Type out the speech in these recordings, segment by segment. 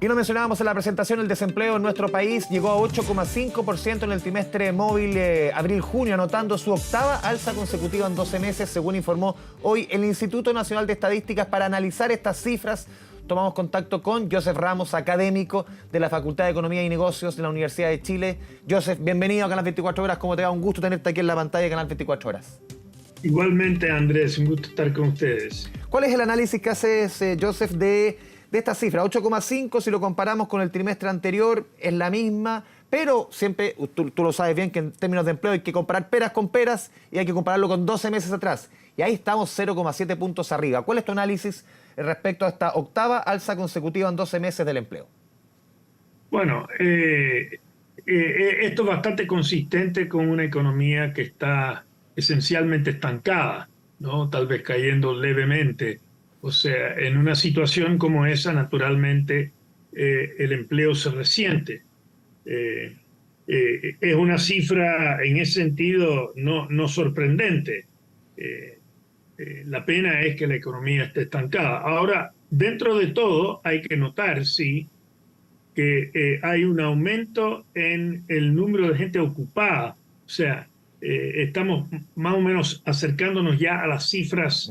Y lo mencionábamos en la presentación, el desempleo en nuestro país llegó a 8,5% en el trimestre móvil abril-junio, anotando su octava alza consecutiva en 12 meses, según informó hoy el Instituto Nacional de Estadísticas. Para analizar estas cifras, tomamos contacto con Joseph Ramos, académico de la Facultad de Economía y Negocios de la Universidad de Chile. Joseph, bienvenido a Canal 24 Horas. ¿Cómo te va? Un gusto tenerte aquí en la pantalla de Canal 24 Horas. Igualmente, Andrés, un gusto estar con ustedes. ¿Cuál es el análisis que haces, Joseph, de esta cifra? 8,5, si lo comparamos con el trimestre anterior, es la misma, pero siempre, tú lo sabes bien, que en términos de empleo hay que comparar peras con peras y hay que compararlo con 12 meses atrás. Y ahí estamos 0,7 puntos arriba. ¿Cuál es tu análisis respecto a esta octava alza consecutiva en 12 meses del empleo? Bueno, esto es bastante consistente con una economía que está esencialmente estancada, ¿no? Tal vez cayendo levemente. O sea, en una situación como esa, naturalmente, el empleo se resiente. Es una cifra, en ese sentido, no sorprendente. La pena es que la economía esté estancada. Ahora, dentro de todo, hay que notar, sí, que hay un aumento en el número de gente ocupada. O sea, estamos más o menos acercándonos ya a las cifras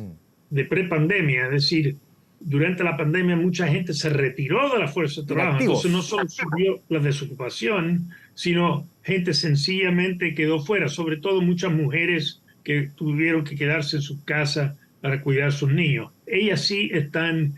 de prepandemia. Es decir, durante la pandemia mucha gente se retiró de la fuerza de trabajo. Entonces no solo subió la desocupación, sino gente sencillamente quedó fuera. Sobre todo muchas mujeres que tuvieron que quedarse en su casa para cuidar a sus niños. Ellas sí están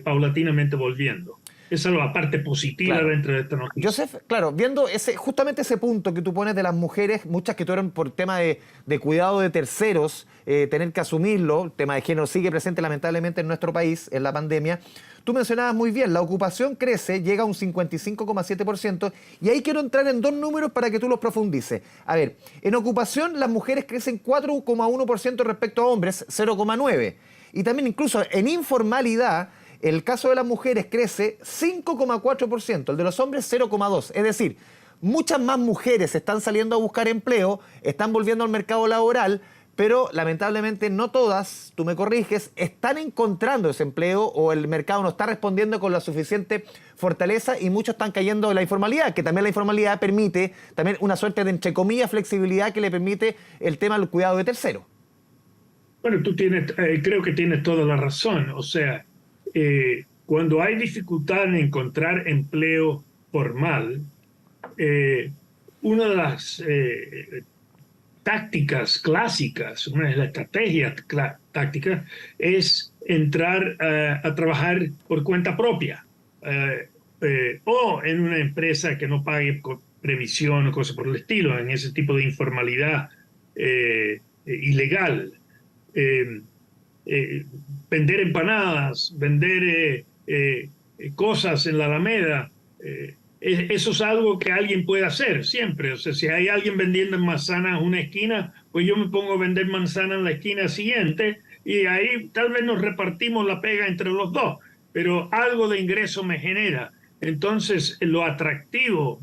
paulatinamente volviendo. Esa es la parte positiva, claro, dentro de esta noticia. Joseph, claro, viendo justamente ese punto que tú pones de las mujeres, muchas que tuvieron por tema de cuidado de terceros, tener que asumirlo, el tema de género sigue presente lamentablemente en nuestro país, en la pandemia. Tú mencionabas muy bien, la ocupación crece, llega a un 55,7%, y ahí quiero entrar en dos números para que tú los profundices. A ver, en ocupación las mujeres crecen 4,1% respecto a hombres, 0,9%. Y también incluso en informalidad, el caso de las mujeres crece 5,4%, el de los hombres 0,2%. Es decir, muchas más mujeres están saliendo a buscar empleo, están volviendo al mercado laboral, pero lamentablemente no todas, tú me corriges, están encontrando ese empleo o el mercado no está respondiendo con la suficiente fortaleza y muchos están cayendo en la informalidad, que también la informalidad permite también una suerte de, entre comillas, flexibilidad que le permite el tema del cuidado de terceros. Bueno, tú creo que tienes toda la razón. O sea, cuando hay dificultad en encontrar empleo formal, una de las tácticas clásicas, una de las estrategias tácticas es entrar a trabajar por cuenta propia o en una empresa que no pague previsión o cosas por el estilo, en ese tipo de informalidad ilegal. Vender empanadas, vender cosas en la Alameda, eso es algo que alguien puede hacer siempre. O sea, si hay alguien vendiendo manzanas en una esquina, pues yo me pongo a vender manzanas en la esquina siguiente y ahí tal vez nos repartimos la pega entre los dos, pero algo de ingreso me genera. Entonces, lo atractivo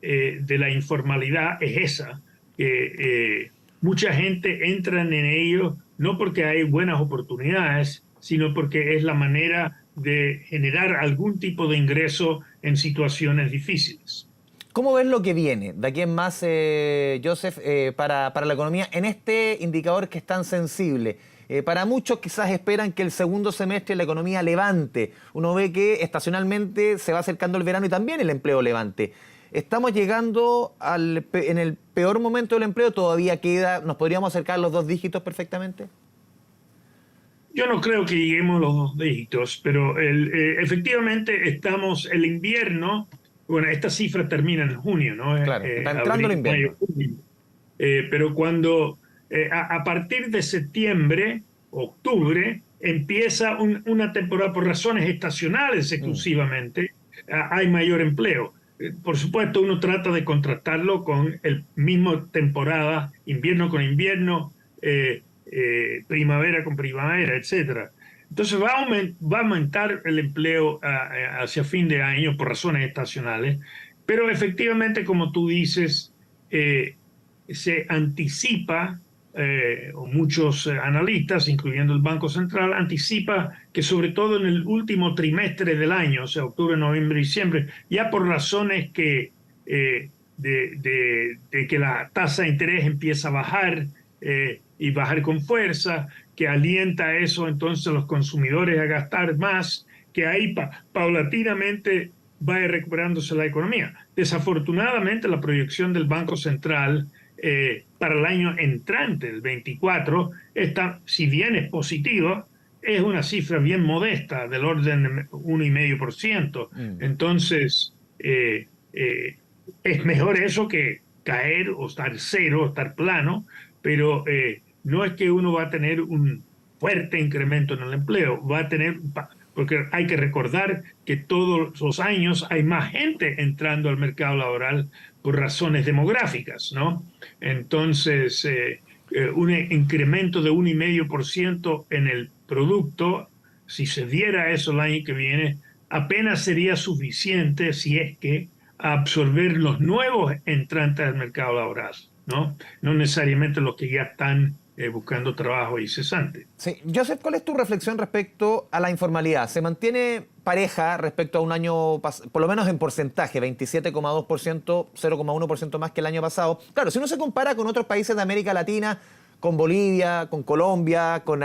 de la informalidad es esa, que mucha gente entra en ello no porque hay buenas oportunidades, sino porque es la manera de generar algún tipo de ingreso en situaciones difíciles. ¿Cómo ves lo que viene de aquí en más, Joseph, para la economía en este indicador que es tan sensible? Para muchos quizás esperan que el segundo semestre la economía levante. Uno ve que estacionalmente se va acercando el verano y también el empleo levante. ¿Estamos llegando en el peor momento del empleo? ¿Todavía queda, nos podríamos acercar a los 2 dígitos perfectamente? Yo no creo que lleguemos a los 2 dígitos, pero efectivamente estamos, el invierno, bueno, esta cifra termina en junio, ¿no? Claro, está entrando el invierno. Mayo, junio. Pero cuando a partir de septiembre, octubre, empieza una temporada por razones estacionales exclusivamente, hay mayor empleo. Por supuesto, uno trata de contrastarlo con el mismo temporada, invierno con invierno, primavera con primavera, etc. Entonces va a aumentar el empleo hacia fin de año por razones estacionales, pero efectivamente, como tú dices, se anticipa o muchos analistas, incluyendo el Banco Central, anticipa que sobre todo en el último trimestre del año, o sea, octubre, noviembre, diciembre, ya por razones de que la tasa de interés empieza a bajar y bajar con fuerza, que alienta eso entonces a los consumidores a gastar más, que ahí paulatinamente vaya recuperándose la economía. Desafortunadamente, la proyección del Banco Central para el año entrante, el 24, está, si bien es positiva, es una cifra bien modesta, del orden de 1,5%. Entonces, es mejor eso que caer o estar cero, o estar plano, pero no es que uno va a tener un fuerte incremento en el empleo, va a tener, porque hay que recordar que todos los años hay más gente entrando al mercado laboral por razones demográficas, ¿no? Entonces, un incremento de 1,5% en el producto, si se diera eso el año que viene, apenas sería suficiente, si es que, a absorber los nuevos entrantes al mercado laboral, ¿no? No necesariamente los que ya están buscando trabajo y cesante. Sí. Joseph, ¿cuál es tu reflexión respecto a la informalidad? ¿Se mantiene pareja respecto a un año, por lo menos en porcentaje, 27,2%, 0,1% más que el año pasado? Claro, si uno se compara con otros países de América Latina, con Bolivia, con Colombia, con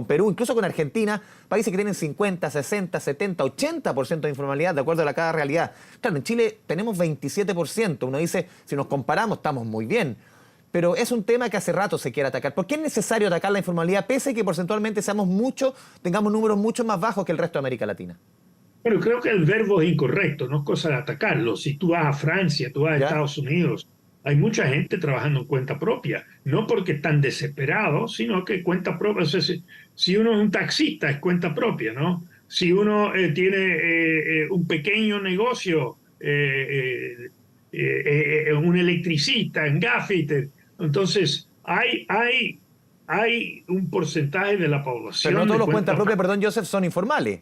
Perú, incluso con Argentina, países que tienen 50, 60, 70, 80% de informalidad, de acuerdo a cada realidad. Claro, en Chile tenemos 27%. Uno dice, si nos comparamos, estamos muy bien. Pero es un tema que hace rato se quiere atacar. ¿Por qué es necesario atacar la informalidad, pese a que porcentualmente tengamos números mucho más bajos que el resto de América Latina? Bueno, creo que el verbo es incorrecto, no es cosa de atacarlo. Si tú vas a Francia, tú vas a ¿Ya? Estados Unidos, hay mucha gente trabajando en cuenta propia, no porque están desesperados, sino que cuenta propia. O sea, si uno es un taxista, es cuenta propia, ¿no? Si uno tiene un pequeño negocio, un electricista, un gaffiter, entonces hay un porcentaje de la población Pero no todos de los cuentas cuenta propias, perdón, Joseph, son informales.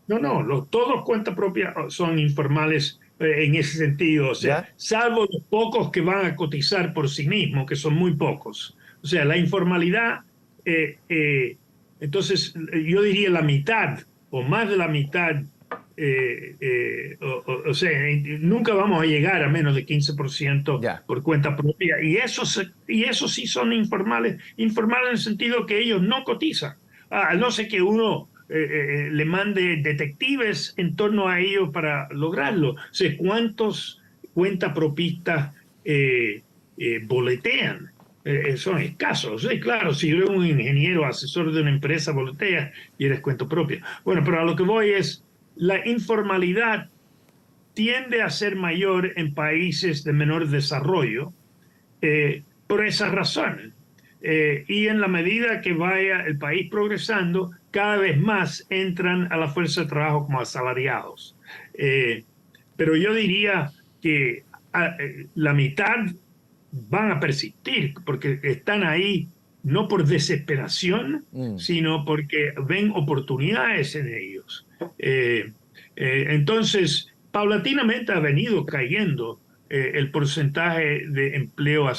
no, todos cuenta propia son informales en ese sentido, o sea, ¿Ya? salvo los pocos que van a cotizar por sí mismos, que son muy pocos. O sea, la informalidad, entonces yo diría la mitad o más de la mitad, o sea, nunca vamos a llegar a menos de 15% Ya. por cuenta propia, y eso sí son informales, informales en el sentido que ellos no cotizan, a no ser que uno le mande detectives en torno a ellos para lograrlo. O sea, ¿cuántos cuentapropistas boletean? Son escasos. Sí, claro, si eres un ingeniero, asesor de una empresa, boletea y eres cuento propio. Bueno, pero a lo que voy es, la informalidad tiende a ser mayor en países de menor desarrollo por esas razones. Y en la medida que vaya el país progresando, cada vez más entran a la fuerza de trabajo como asalariados. Pero yo diría que la mitad van a persistir porque están ahí no por desesperación, sino porque ven oportunidades en ellos. Entonces, paulatinamente ha venido cayendo el porcentaje de empleo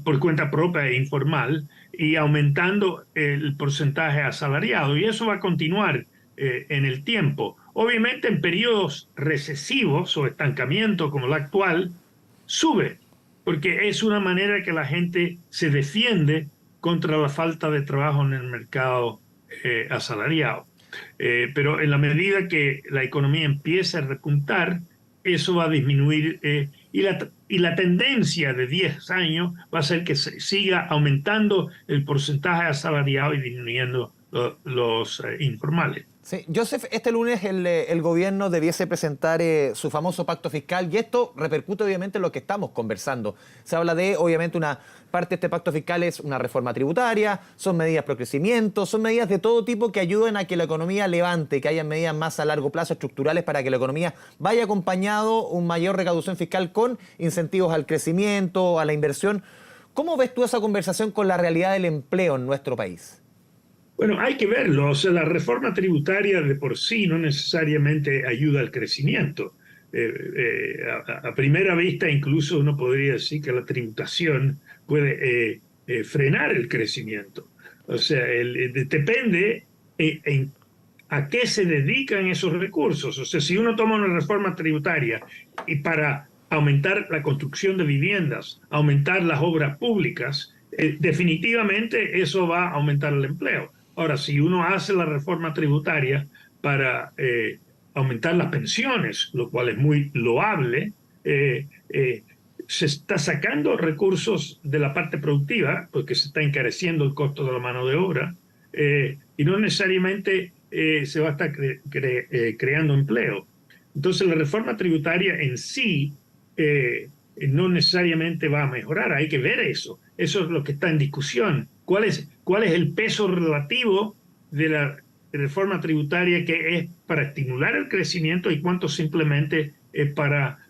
por cuenta propia e informal y aumentando el porcentaje asalariado. Y eso va a continuar en el tiempo. Obviamente en periodos recesivos o estancamiento como el actual, sube, porque es una manera que la gente se defiende contra la falta de trabajo en el mercado asalariado. Pero en la medida que la economía empiece a repuntar, eso va a disminuir y la tendencia de 10 años va a ser que siga aumentando el porcentaje asalariado y disminuyendo los informales. Sí. Joseph, este lunes el gobierno debiese presentar su famoso pacto fiscal y esto repercute obviamente en lo que estamos conversando. Se habla de, obviamente, una parte de este pacto fiscal es una reforma tributaria, son medidas pro crecimiento, son medidas de todo tipo que ayuden a que la economía levante, que haya medidas más a largo plazo estructurales para que la economía vaya acompañado una mayor recaudación fiscal con incentivos al crecimiento, a la inversión. ¿Cómo ves tú esa conversación con la realidad del empleo en nuestro país? Bueno, hay que verlo. O sea, la reforma tributaria de por sí no necesariamente ayuda al crecimiento. A primera vista, incluso uno podría decir que la tributación puede frenar el crecimiento. O sea, depende a qué se dedican esos recursos. O sea, si uno toma una reforma tributaria y para aumentar la construcción de viviendas, aumentar las obras públicas, definitivamente eso va a aumentar el empleo. Ahora, si uno hace la reforma tributaria para aumentar las pensiones, lo cual es muy loable, se está sacando recursos de la parte productiva porque se está encareciendo el costo de la mano de obra y no necesariamente se va a estar creando empleo. Entonces la reforma tributaria en sí no necesariamente va a mejorar, hay que ver eso. Eso es lo que está en discusión. ¿Cuál es el peso relativo de la reforma tributaria que es para estimular el crecimiento y cuánto simplemente es para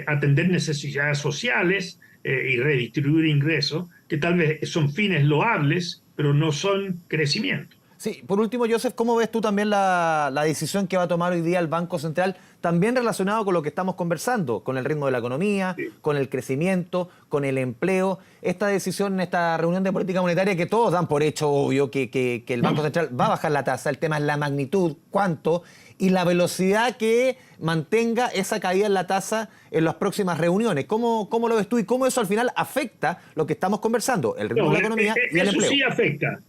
atender necesidades sociales y redistribuir ingresos, que tal vez son fines loables, pero no son crecimiento? Sí, por último, Joseph, ¿cómo ves tú también la decisión que va a tomar hoy día el Banco Central, también relacionado con lo que estamos conversando, con el ritmo de la economía, sí, con el crecimiento, con el empleo? Esta decisión, esta reunión de política monetaria que todos dan por hecho, obvio, que el Banco Central va a bajar la tasa, el tema es la magnitud, cuánto, y la velocidad que mantenga esa caída en la tasa en las próximas reuniones. ¿Cómo lo ves tú y cómo eso al final afecta lo que estamos conversando, el ritmo de la economía y el empleo? Eso sí afecta.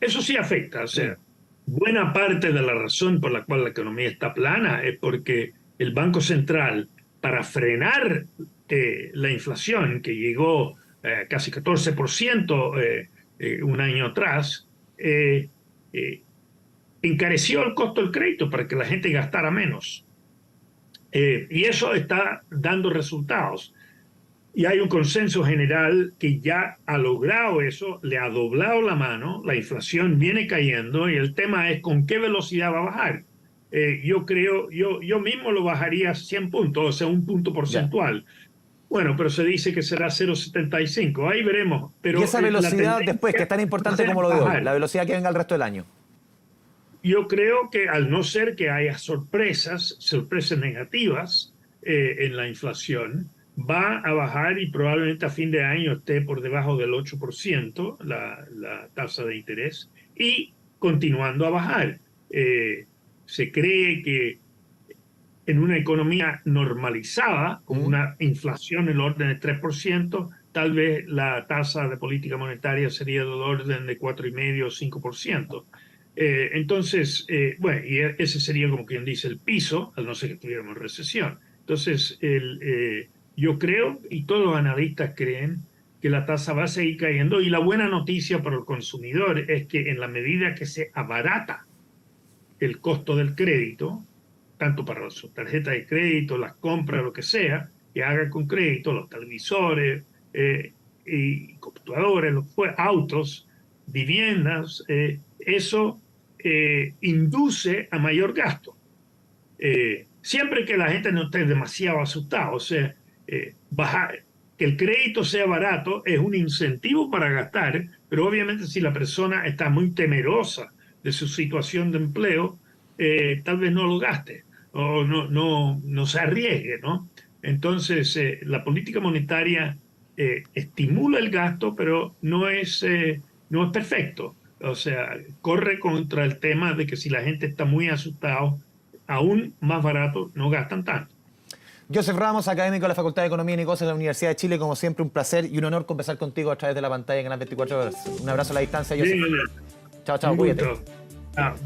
Eso sí afecta, o sea, buena parte de la razón por la cual la economía está plana es porque el Banco Central, para frenar la inflación, que llegó a casi 14% un año atrás, encareció el costo del crédito para que la gente gastara menos. Y eso está dando resultados. Y hay un consenso general que ya ha logrado eso, le ha doblado la mano, la inflación viene cayendo y el tema es con qué velocidad va a bajar. Yo mismo lo bajaría 100 puntos, o sea, un punto porcentual. Bueno, pero se dice que será 0,75, ahí veremos. Pero ¿y esa velocidad después, que es tan importante como lo de hoy, la velocidad que venga el resto del año? Yo creo que al no ser que haya sorpresas negativas en la inflación, va a bajar y probablemente a fin de año esté por debajo del 8% la tasa de interés y continuando a bajar. Se cree que en una economía normalizada, con una inflación en el orden de 3%, tal vez la tasa de política monetaria sería del orden de 4,5 o 5%. Entonces, bueno, y ese sería como quien dice el piso, al no ser que tuviéramos recesión. Entonces, yo creo, y todos los analistas creen, que la tasa va a seguir cayendo y la buena noticia para el consumidor es que en la medida que se abarata el costo del crédito, tanto para su tarjeta de crédito, las compras, lo que sea, que haga con crédito, los televisores y computadores, los autos, viviendas, eso induce a mayor gasto. Siempre que la gente no esté demasiado asustada, o sea, que el crédito sea barato es un incentivo para gastar, pero obviamente si la persona está muy temerosa de su situación de empleo, tal vez no lo gaste o no se arriesgue, ¿no? Entonces, la política monetaria estimula el gasto, pero no es perfecto. O sea, corre contra el tema de que si la gente está muy asustada, aún más barato, no gastan tanto. Joseph Ramos, académico de la Facultad de Economía y Negocios de la Universidad de Chile, como siempre un placer y un honor conversar contigo a través de la pantalla en Canal 24 Horas. Un abrazo a la distancia, Joseph. Bien, chao, cuídate. Chao.